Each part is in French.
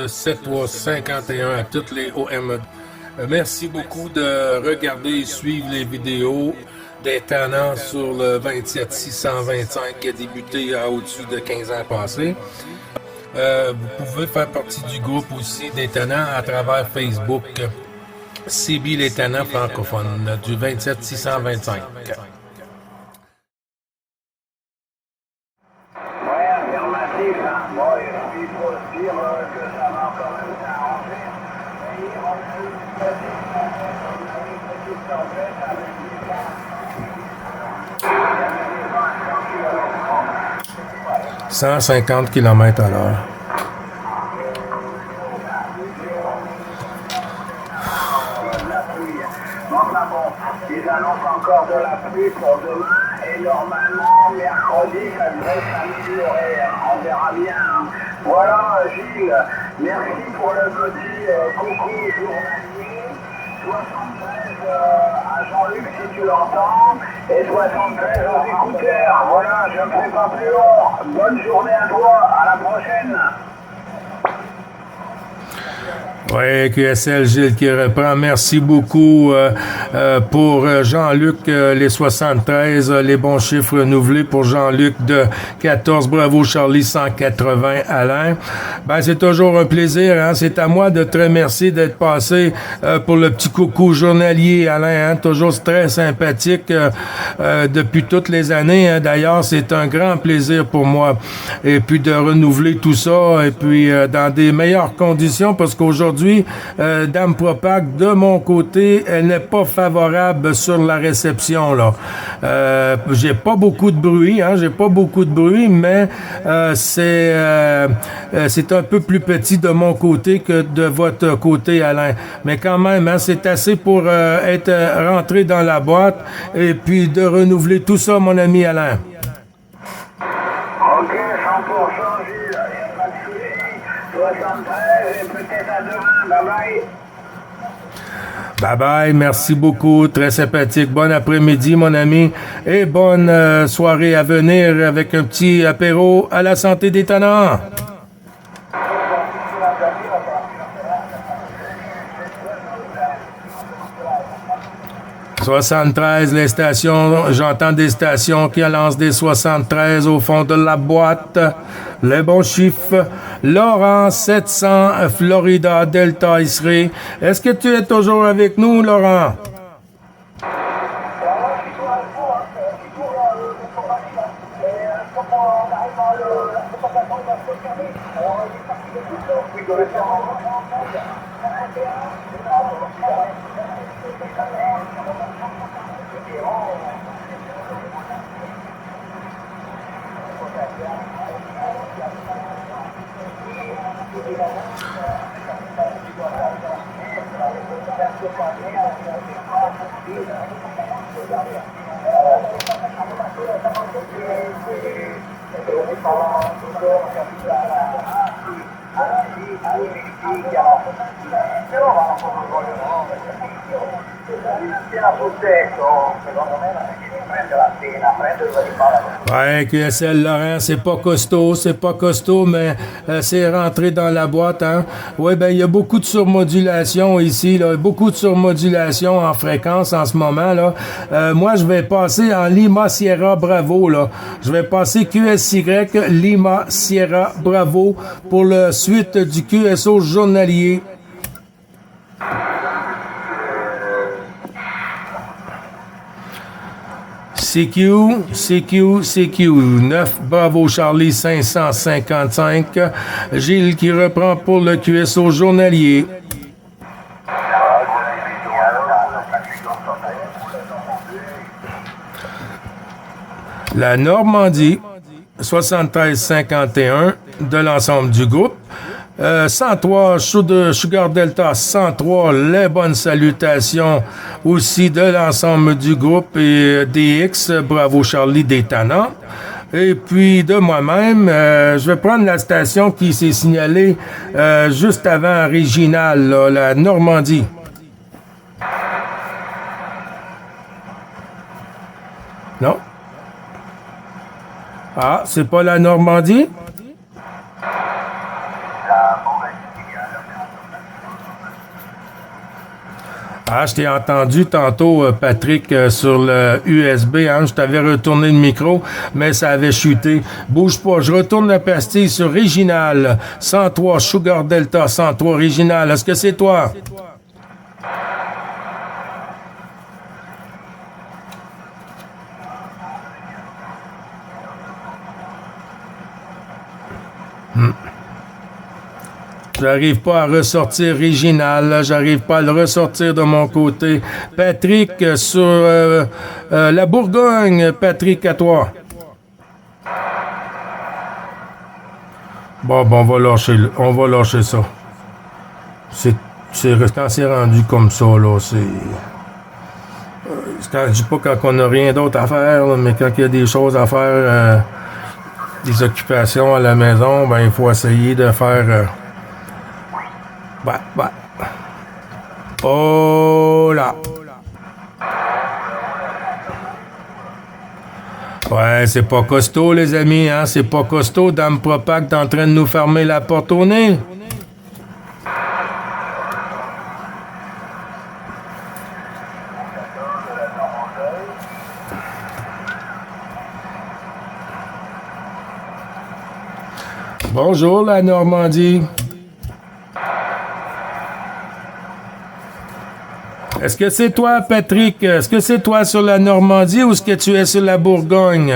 7351 à toutes les OM. Merci beaucoup de regarder et suivre les vidéos des tannants sur le 27625 qui a débuté à au-dessus de 15 ans passés. Vous pouvez faire partie du groupe aussi des tannants à travers Facebook. CB les tannants francophones du 27625. Bon, et puis il faut se dire que ça va quand même s'arranger. Et on a eu une petite tempête avec des vents. Il y avait des vents à 150 km/h. Enfin bon, ils annoncent encore de la pluie pour demain et normalement mercredi ça devrait s'améliorer. On verra bien. Voilà Gilles, merci pour le petit coucou journalier. 73 à Jean-Luc si tu l'entends et 73 aux écouteurs. Voilà, je ne fais pas plus long. Bonne journée à toi, à la prochaine. Oui, QSL Gilles qui reprend. Merci beaucoup pour Jean-Luc, les 73, les bons chiffres renouvelés pour Jean-Luc de 14, bravo Charlie 180 Alain. Ben c'est toujours un plaisir, hein? C'est à moi de te remercier d'être passé pour le petit coucou journalier Alain, hein? Toujours très sympathique depuis toutes les années, hein? D'ailleurs, c'est un grand plaisir pour moi et puis de renouveler tout ça et puis dans des meilleures conditions parce qu'aujourd'hui Dame Propac, de mon côté, elle n'est pas favorable sur la réception, là. J'ai pas beaucoup de bruit, hein, mais c'est un peu plus petit de mon côté que de votre côté, Alain. Mais quand même, hein, c'est assez pour être rentré dans la boîte et puis de renouveler tout ça, mon ami Alain. Ok, 100% Gilles, il n'y a pas de souci. 73 et peut-être à demain. Bye bye. Bye bye, merci beaucoup, très sympathique. Bon après-midi, mon ami, et bonne soirée à venir avec un petit apéro à la santé des tannants. 73, les stations, j'entends des stations qui lancent des 73 au fond de la boîte. Les bons chiffres. Laurent, 700, Florida, Delta, Israël. Est-ce que tu es toujours avec nous, Laurent? Ouais, QSL Laurent, c'est pas costaud, mais c'est rentré dans la boîte, hein. Ouais, ben, il y a beaucoup de surmodulation ici, là, beaucoup de surmodulation en fréquence en ce moment, là. Moi, je vais passer en Lima Sierra Bravo, là. Je vais passer QSY Lima Sierra Bravo pour la suite du QSO journalier. CQ, 9, bravo Charlie 555, Gilles qui reprend pour le QSO journalier. La Normandie, 73-51 de l'ensemble du groupe. 103, Sugar Delta 103, les bonnes salutations aussi de l'ensemble du groupe et DX, bravo Charlie des tannants. Et puis de moi-même, je vais prendre la station qui s'est signalée juste avant Réginal, là, la Normandie. Non? Ah, c'est pas la Normandie? Ah, je t'ai entendu tantôt, Patrick, sur le USB. Hein, je t'avais retourné le micro, mais ça avait chuté. Bouge pas, je retourne la pastille sur Réginal. 103, Sugar Delta 103, Réginal. Est-ce que c'est toi? J'arrive pas à ressortir Réginal, j'arrive pas à le ressortir de mon côté. Patrick, sur la Bourgogne, Patrick, à toi. Bon, on va lâcher ça. Quand c'est rendu comme ça, là, je dis pas quand on n'a rien d'autre à faire, là, mais quand il y a des choses à faire, des occupations à la maison, ben il faut essayer de faire... Oh là! Ouais, c'est pas costaud, les amis, hein? C'est pas costaud. Dame Propac est en train de nous fermer la porte au nez. Bonjour, la Normandie. Est-ce que c'est toi, Patrick? Est-ce que c'est toi sur la Normandie ou est-ce que tu es sur la Bourgogne?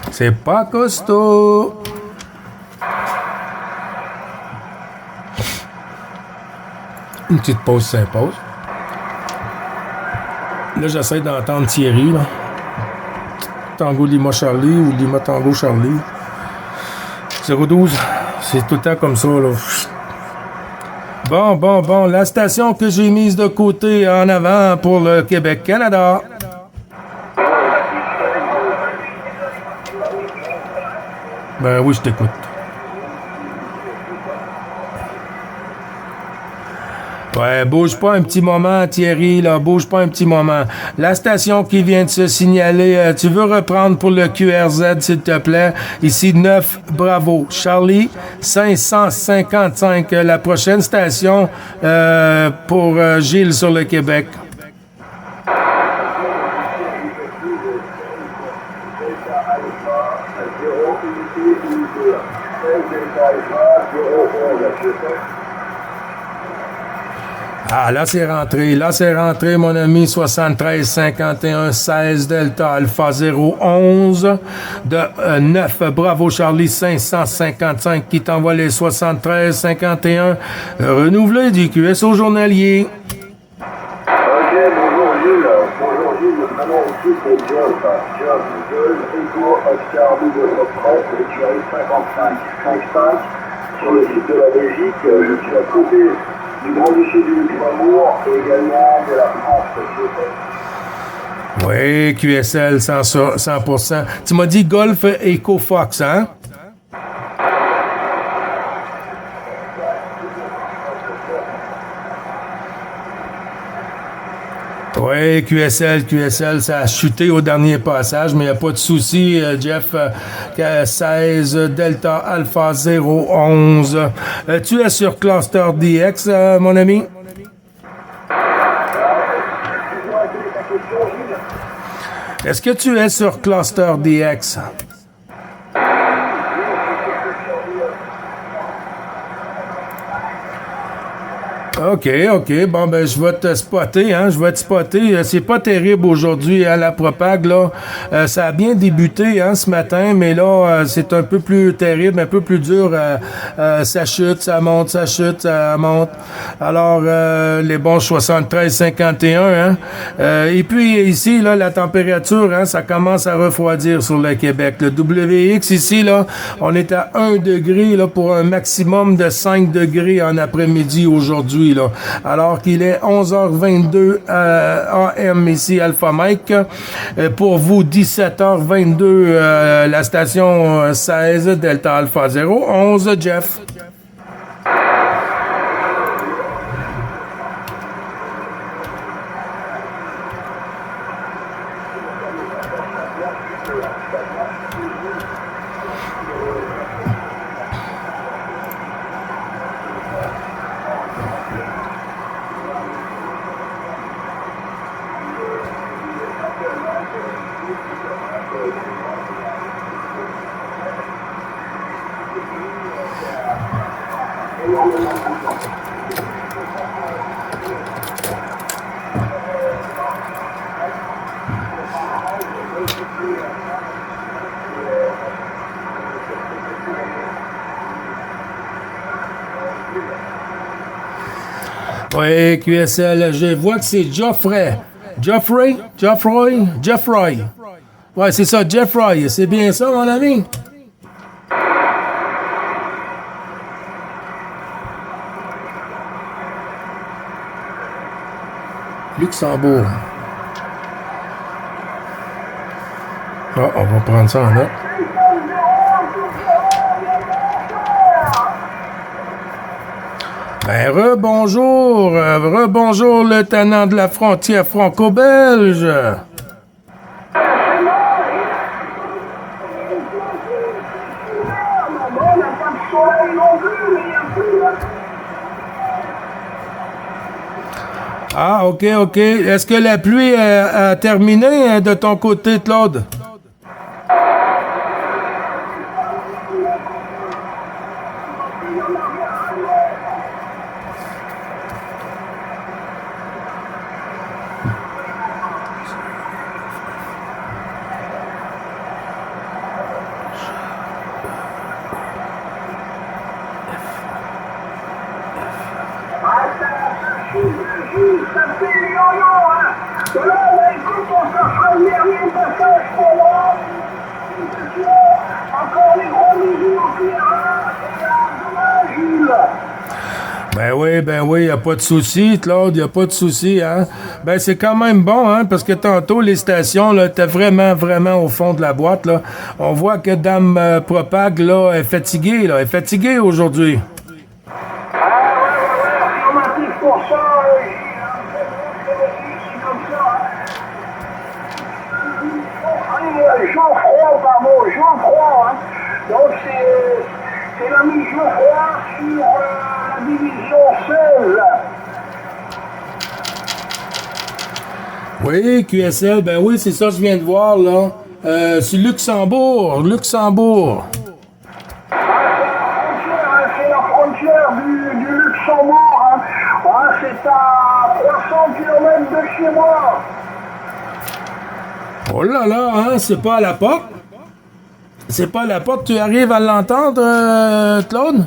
C'est pas costaud. Une petite pause s'impose. Là, j'essaie d'entendre Thierry, là. Tango Lima Charlie ou Lima Tango Charlie. 012, c'est tout le temps comme ça, là. Bon, la station que j'ai mise de côté en avant pour le Québec-Canada. Ben oui, je t'écoute. Ouais, bouge pas un petit moment, Thierry, là, bouge pas un petit moment. La station qui vient de se signaler, tu veux reprendre pour le QRZ, s'il te plaît? Ici, 9, bravo. Charlie, 555, la prochaine station pour Gilles sur le Québec. Ah, là, c'est rentré, mon ami, 73 51 16 Delta Alpha 011 de 9, bravo Charlie, 555 qui t'envoie les 73 51 renouvelé du QSO journalier. Ok, bonjour Gilles, le prénom aussi c'est Job, Echo, Oscar, W13, et tu as 55 sur le site de la Belgique, je suis à côté du Grand-Duché du Luxembourg et également de la France. Oui, QSL 100%. Tu m'as dit Golf Echo Fox, hein? Oui, QSL, ça a chuté au dernier passage, mais il n'y a pas de souci, Jeff. 16 Delta Alpha 011. Tu es sur Cluster DX, mon ami? Est-ce que tu es sur Cluster DX? OK. Bon, ben, je vais te spotter, hein. C'est pas terrible aujourd'hui à la Propag, là. Ça a bien débuté, hein, ce matin, mais là, c'est un peu plus terrible, un peu plus dur. Ça chute, ça monte, ça chute, ça monte. Alors, les bons 73-51, hein. Et puis, ici, là, la température, hein, ça commence à refroidir sur le Québec. Le WX, ici, là, on est à 1 degré, là, pour un maximum de 5 degrés en après-midi aujourd'hui. Là. Alors qu'il est 11h22 AM ici, Alpha Mike. Pour vous, 17h22, la station 16, Delta Alpha 011, Jeff. Oui, QSL, je vois que c'est Geoffrey. Geoffroy. Ouais, c'est ça, Geoffroy. C'est bien ça, mon ami? Luxembourg. Ah, on va prendre ça en note. Ben, rebonjour, lieutenant de la frontière franco-belge. Ah, ok. Est-ce que la pluie a terminé de ton côté, Claude? Ben oui, y a pas de souci, Claude, y a pas de souci, hein. Ben c'est quand même bon, hein, parce que tantôt les stations là étaient vraiment au fond de la boîte là. On voit que Dame Propag là est fatiguée aujourd'hui. Geoffroy, hein. Donc c'est l'ami Geoffroy sur la division 16. Oui, QSL, ben oui, c'est ça que je viens de voir là. C'est Luxembourg. C'est la frontière du Luxembourg. Hein. Ouais, c'est à 300 km de chez moi. Oh là là, hein, c'est pas à la porte. Tu arrives à l'entendre, Claude?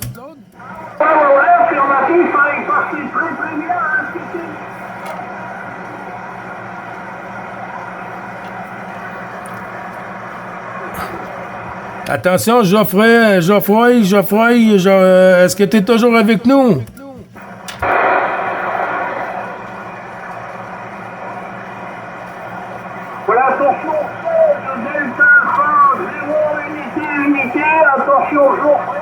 Ouais, affirmatif, hein, il passait très bien. Hein, Attention, Geoffroy, est-ce que tu es toujours avec nous? Voilà, attention, 16, Delta Alpha, 0 unité, attention, Geoffroy.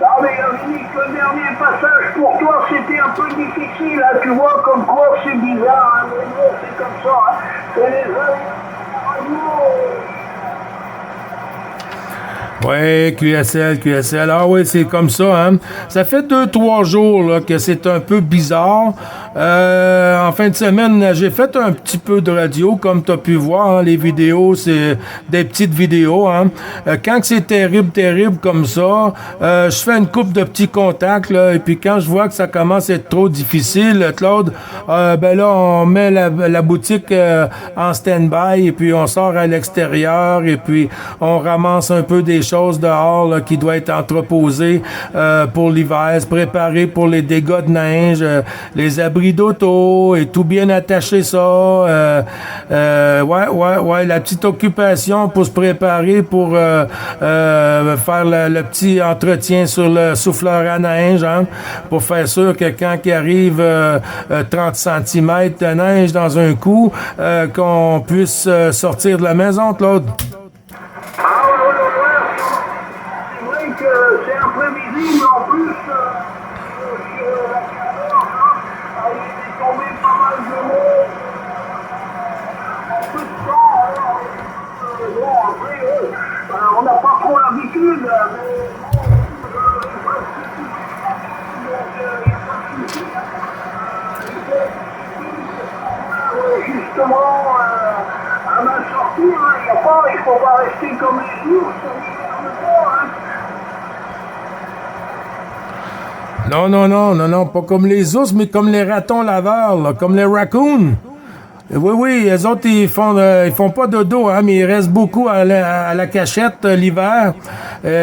Ah mais Yannick, le dernier passage pour toi c'était un peu difficile, hein, tu vois comme quoi c'est bizarre, hein, mais bon c'est comme ça, hein. C'est les Ouais, QSL. Ah oui, c'est comme ça, hein. Ça fait 2-3 jours là, que c'est un peu bizarre. En fin de semaine, j'ai fait un petit peu de radio, comme tu as pu voir, hein, les vidéos, c'est des petites vidéos, hein. Quand c'est terrible comme ça, je fais une couple de petits contacts, là, et puis quand je vois que ça commence à être trop difficile, Claude, ben là, on met la boutique en stand-by, et puis on sort à l'extérieur, et puis on ramasse un peu des choses dehors là, qui doivent être entreposées pour l'hiver, se préparer pour les dégâts de neige, les abris d'auto et tout bien attacher ça. Ouais, la petite occupation pour se préparer pour faire le petit entretien sur le souffleur à neige, hein, pour faire sûr que quand il arrive 30 cm de neige dans un coup, qu'on puisse sortir de la maison, Claude. C'est vrai que c'est imprévisible en plus sur la chaleur, hein. Il est tombé pas mal de mots en peu de temps. Bon, après, on n'a pas trop l'habitude, mais justement, faut pas rester comme les ours, on hiberne pas, hein. Non, pas comme les ours, mais comme les ratons laveurs, là, comme les raccoons. Oui, les autres, ils font pas de dos, hein, mais ils restent beaucoup à la cachette l'hiver.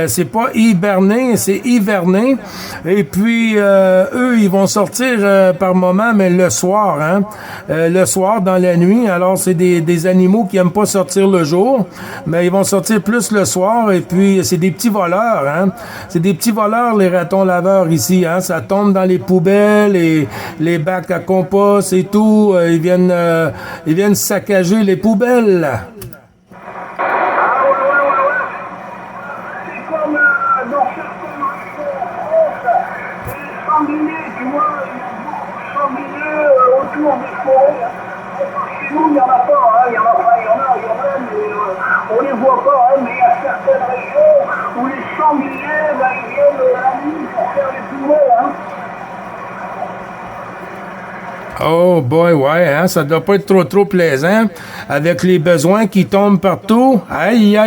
C'est pas hiberné, c'est hiverné. Et puis, eux, ils vont sortir par moment, mais le soir, hein. Le soir, dans la nuit. Alors, c'est des animaux qui aiment pas sortir le jour, mais ils vont sortir plus le soir. Et puis, c'est des petits voleurs, hein. C'est des petits voleurs, les ratons laveurs ici, hein. Ça tombe dans les poubelles et les bacs à compost et tout. Ils viennent saccager les poubelles. Ah ouais. C'est comme dans certains marchés en France, les sangliers, tu vois, il y a beaucoup de sangliers autour des forêts. Chez nous, il n'y en a pas, hein. Il y en a, mais on les voit pas, hein. Mais il y a certaines régions où les sangliers, ils viennent la nuit pour faire les poubelles, hein. Oh boy, ouais, hein, ça doit pas être trop plaisant avec les besoins qui tombent partout. Aïe.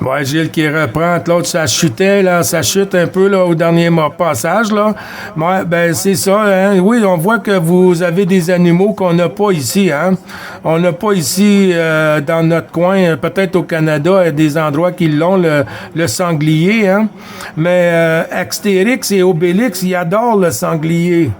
Ouais, Gilles qui reprend. L'autre, ça chutait, là. Ça chute un peu, là, au dernier passage, là. Ouais, ben, c'est ça, hein. Oui, on voit que vous avez des animaux qu'on n'a pas ici, hein. On n'a pas ici, dans notre coin. Peut-être au Canada, il y a des endroits qui l'ont, le sanglier, hein. Mais, Astérix et Obélix, ils adorent le sanglier.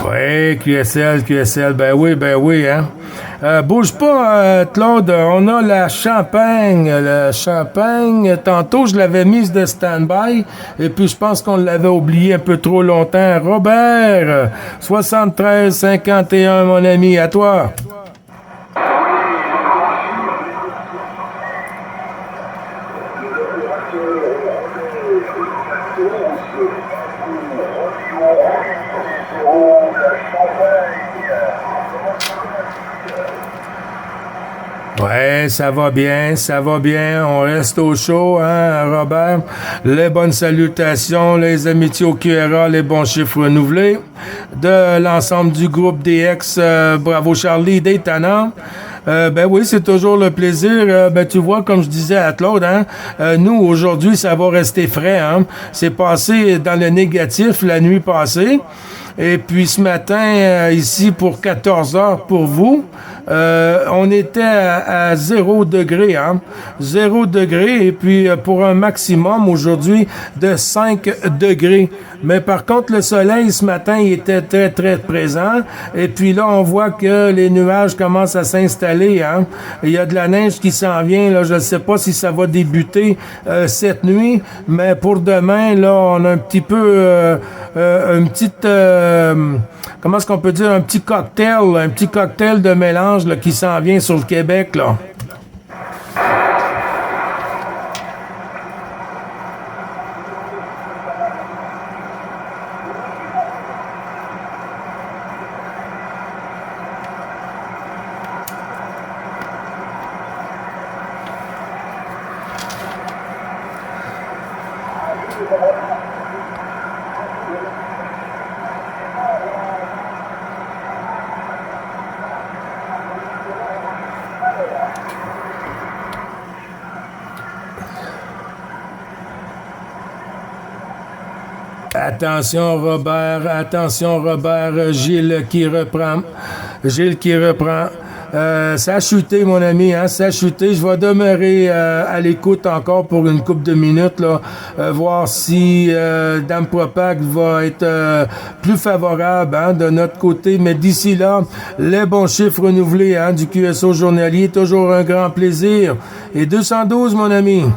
Oui, QSL, ben oui, hein. Bouge pas, Claude, on a la Champagne. Tantôt, je l'avais mise de stand-by, et puis je pense qu'on l'avait oublié un peu trop longtemps. Robert, 73-51, mon ami, à toi. Ouais, ça va bien, on reste au chaud, hein, Robert. Les bonnes salutations, les amitiés au QRA, les bons chiffres renouvelés de l'ensemble du groupe DX, Bravo Charlie, Daytona. Ben oui, c'est toujours le plaisir. Ben tu vois, comme je disais à Claude, hein, nous, aujourd'hui, ça va rester frais, hein. C'est passé dans le négatif la nuit passée. Et puis ce matin, ici pour 14 heures pour vous, on était à 0 degré, hein. 0 degré, et puis pour un maximum aujourd'hui de 5 degrés. Mais par contre, le soleil ce matin, il était très présent. Et puis là, on voit que les nuages commencent à s'installer, hein. Il y a de la neige qui s'en vient, là. Je ne sais pas si ça va débuter cette nuit, mais pour demain, là, on a un petit peu une petite... comment est-ce qu'on peut dire? Un petit cocktail de mélange là, qui s'en vient sur le Québec, là. Attention Robert, Gilles qui reprend. Ça a chuté, mon ami, hein, ça a chuté. Je vais demeurer à l'écoute encore pour une couple de minutes, là, voir si Dame Propac va être plus favorable, hein, de notre côté. Mais d'ici là, les bons chiffres renouvelés, hein, du QSO journalier, toujours un grand plaisir. Et 212, mon ami.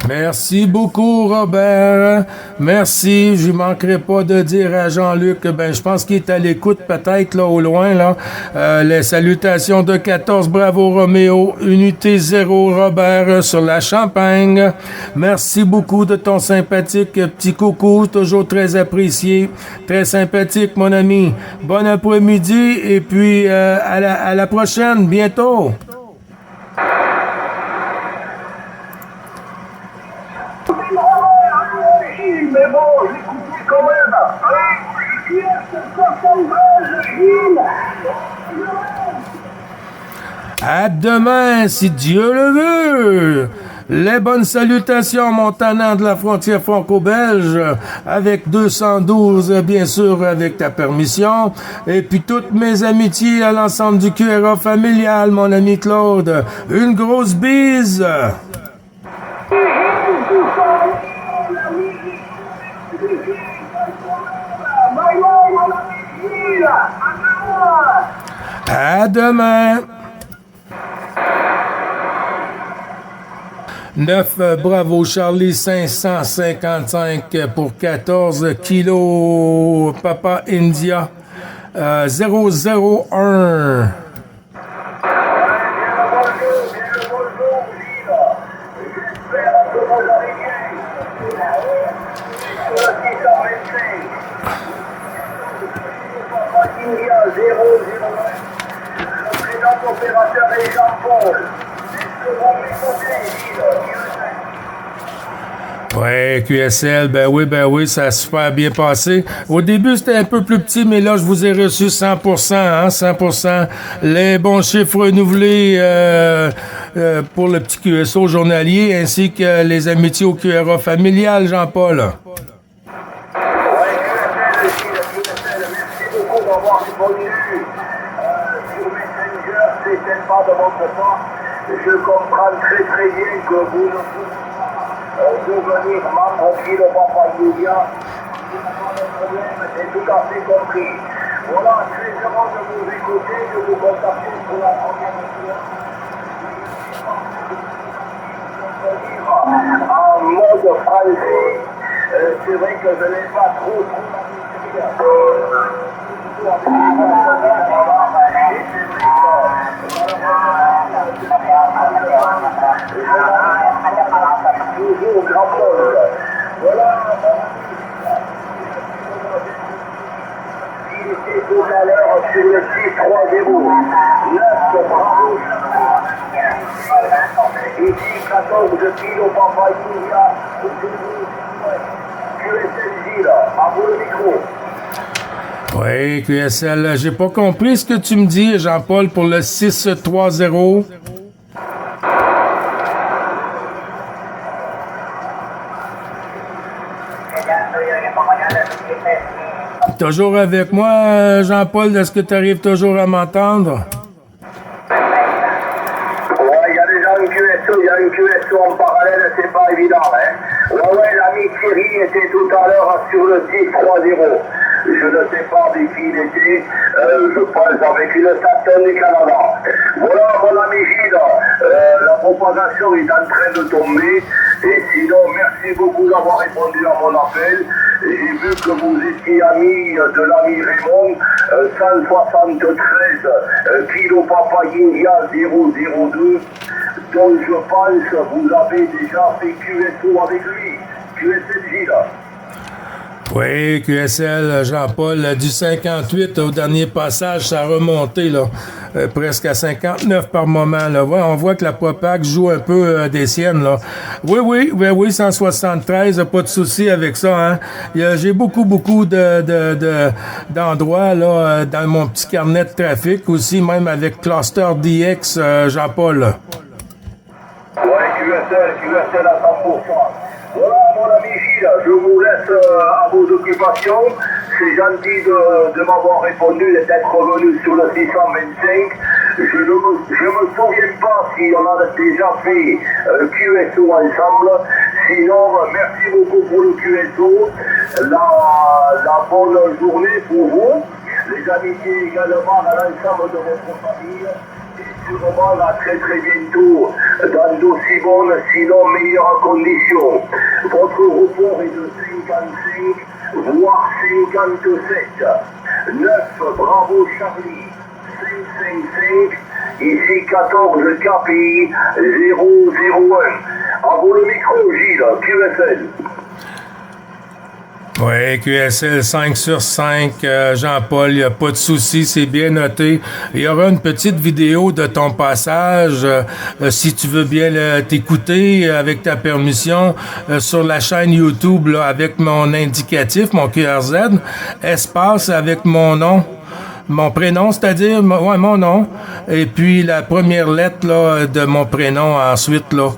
Merci beaucoup, Robert. Merci. Je ne manquerai pas de dire à Jean-Luc, ben, je pense qu'il est à l'écoute peut-être, là, au loin, là. Les salutations de 14 Bravo Roméo, Unité 0 Robert sur la Champagne. Merci beaucoup de ton sympathique petit coucou, toujours très apprécié. Très sympathique, mon ami. Bon après-midi et puis à la prochaine, bientôt. Mais bon, j'écoutais quand même. À demain, si Dieu le veut. Les bonnes salutations, mon tannant de la frontière franco-belge, avec 212, bien sûr, avec ta permission. Et puis toutes mes amitiés à l'ensemble du QRA familial, mon ami Claude. Une grosse bise. À demain. 9 Bravo Charlie 555 pour 14 kilos Papa India 001. Opérateur et Jean-Paul. Ouais, QSL, ben oui, ça a super bien passé. Au début, c'était un peu plus petit, mais là, je vous ai reçu 100%, hein, 100%. Les bons chiffres renouvelés pour le petit QSO journalier, ainsi que les amitiés au QRA familial, Jean-Paul. Ouais, merci beaucoup d'avoir répondu. Sur Messenger, c'est tellement de votre part. Je comprends très bien que vous ne pouvez pas devenir membre de le Papa Yulia. Le problème, c'est tout à fait compris. Voilà, très heureux de vous écouter, de vous contacter pour la première fois. En mode français, c'est vrai que je n'ai pas trop toujours grand monde. Voilà. Il était tout à l'heure sur le 630. 9 Bravo. Ici 14 kilos Papa Yulia. QSL là, à vous le micro. Oui, QSL, j'ai pas compris ce que tu me dis, Jean-Paul, pour le 630. Toujours avec moi, Jean-Paul, est-ce que tu arrives toujours à m'entendre? Ouais, il y a déjà une QSO en parallèle, c'est pas évident, hein. Ouais, l'ami Thierry était tout à l'heure sur le 630. Je ne sais pas avec qui il était, je pense avec une Saturn du Canada. Voilà, mon ami Gilles, la propagation est en train de tomber. Et sinon, merci beaucoup d'avoir répondu à mon appel. J'ai vu que vous étiez ami de l'ami Raymond, 173 Kilo Papa India 002, dont je pense vous avez déjà fait QSO avec lui. QSLJ là. Oui, QSL, Jean-Paul, du 58 au dernier passage, ça a remonté, là, presque à 59 par moment, là. Ouais, on voit que la Popac joue un peu des siennes, là. Oui, 173, pas de souci avec ça, hein. J'ai beaucoup d'endroits, là, dans mon petit carnet de trafic aussi, même avec Cluster DX, Jean-Paul. Ouais, QSL à 100%. Voilà, mon ami Gilles, je vous laisse à vos occupations. C'est gentil de m'avoir répondu et d'être revenu sur le 625. Je ne me souviens pas si on a déjà fait QSO ensemble. Sinon, merci beaucoup pour le QSO. La bonne journée pour vous. Les amitiés également à l'ensemble de votre famille. Sûrement à très bientôt dans d'aussi bonnes, sinon meilleures conditions. Votre report est de 55, voire 57. 9, bravo Charlie. 555, ici 14 KPI 001. À vous le micro, Gilles, QSL. Oui, QSL 5 sur 5, Jean-Paul, il n'y a pas de souci, c'est bien noté. Il y aura une petite vidéo de ton passage, si tu veux bien t'écouter avec ta permission, sur la chaîne YouTube, là, avec mon indicatif, mon QRZ, espace avec mon nom. Mon prénom, c'est-à-dire, ouais, mon nom, et puis la première lettre là, de mon prénom, ensuite, là,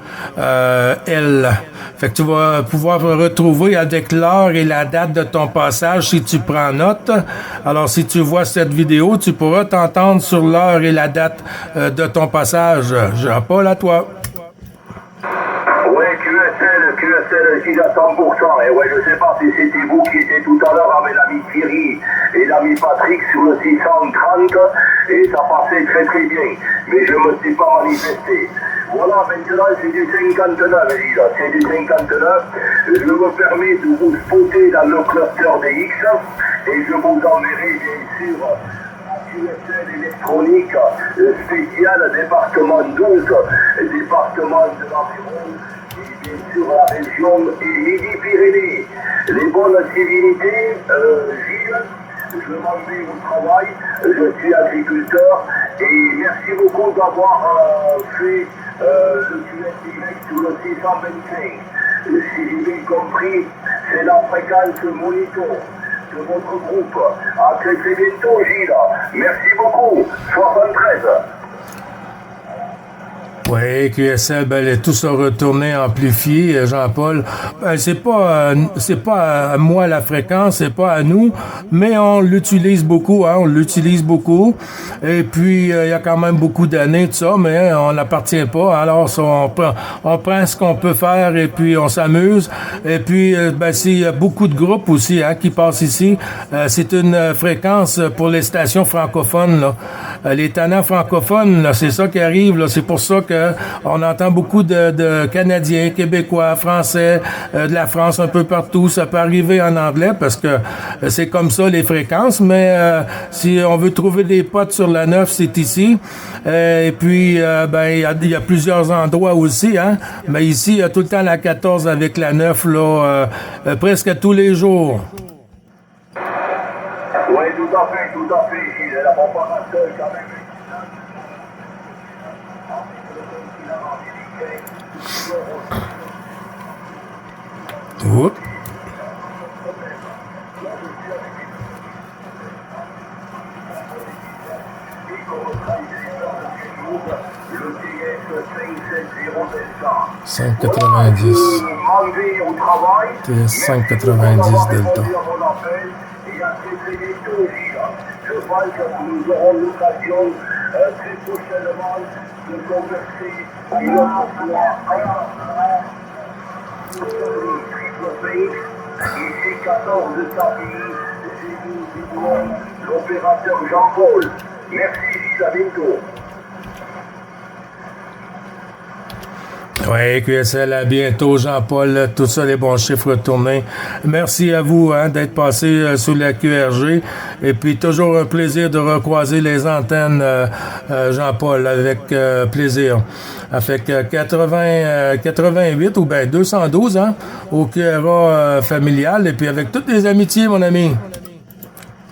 L. Fait que tu vas pouvoir retrouver avec l'heure et la date de ton passage si tu prends note. Alors, si tu vois cette vidéo, tu pourras t'entendre sur l'heure et la date de ton passage. Jean-Paul, à toi. Oui, QSL, Gilles à 100%. Et ouais, je sais pas si c'était vous qui étiez tout à l'heure avec l'ami Thierry et l'ami Patrick sur le 630, et ça passait très bien. Mais je me suis pas manifesté. Voilà, maintenant c'est du 59, Gilles. C'est du 59. Je me permets de vous spotter dans le cluster des X, et je vous enverrai bien sûr QSL électronique spécial département 12, département de l'environ, et bien sûr la région et Midi-Pyrénées. Les bonnes civilités, Gilles, je m'en vais au travail, je suis agriculteur, et merci beaucoup d'avoir fait le QSY sur le 625. Si j'ai bien compris, c'est la fréquence monitor de votre groupe. À très bientôt, Gilles. Merci beaucoup. 73. Oui, QSL, ben, tout ça retourné, amplifié, Jean-Paul. Ben, c'est pas à moi la fréquence, c'est pas à nous, mais on l'utilise beaucoup, hein, on l'utilise beaucoup. Et puis, il y a quand même beaucoup d'années, tout ça, mais on n'appartient pas. Alors, on prend ce qu'on peut faire et puis on s'amuse. Et puis, ben, il y a beaucoup de groupes aussi, hein, qui passent ici. C'est une fréquence pour les stations francophones, là. Les tannants francophones, là, c'est ça qui arrive, là. C'est pour ça que on entend beaucoup de Canadiens, Québécois, Français, de la France un peu partout. Ça peut arriver en anglais parce que c'est comme ça les fréquences, mais si on veut trouver des potes sur la 9, c'est ici. Et puis, ben, il y a plusieurs endroits aussi, hein. Mais ici, il y a tout le temps la 14 avec la 9, là, presque tous les jours. Oui, tout à fait, Gilles. La comparaison quand même. Oups. Le TS 570 590. Au travail. TS 590 Delta. Et à très bientôt, Gilles. Je pense que nous aurons l'occasion très prochainement de converser une autre fois ici 14 tapis, l'opérateur Jean-Paul. Merci Gilles, à bientôt. Oui, QSL, à bientôt, Jean-Paul. Tout ça, les bons chiffres tournés. Merci à vous d'être passé sous la QRG. Et puis, toujours un plaisir de recroiser les antennes, Jean-Paul, avec plaisir. Avec 88 ou bien 212 au QRA familial. Et puis, avec toutes les amitiés, mon ami.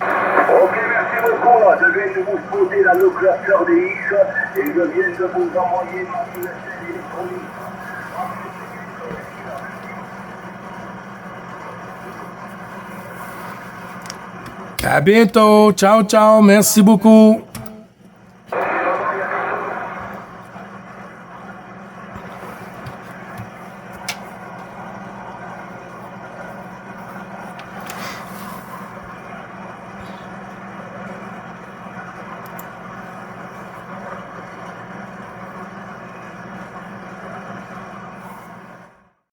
Ok, merci beaucoup. Je viens de vous poser la nomenclature des X et je viens de vous envoyer mon QSL électronique. À bientôt. Ciao, ciao. Merci beaucoup.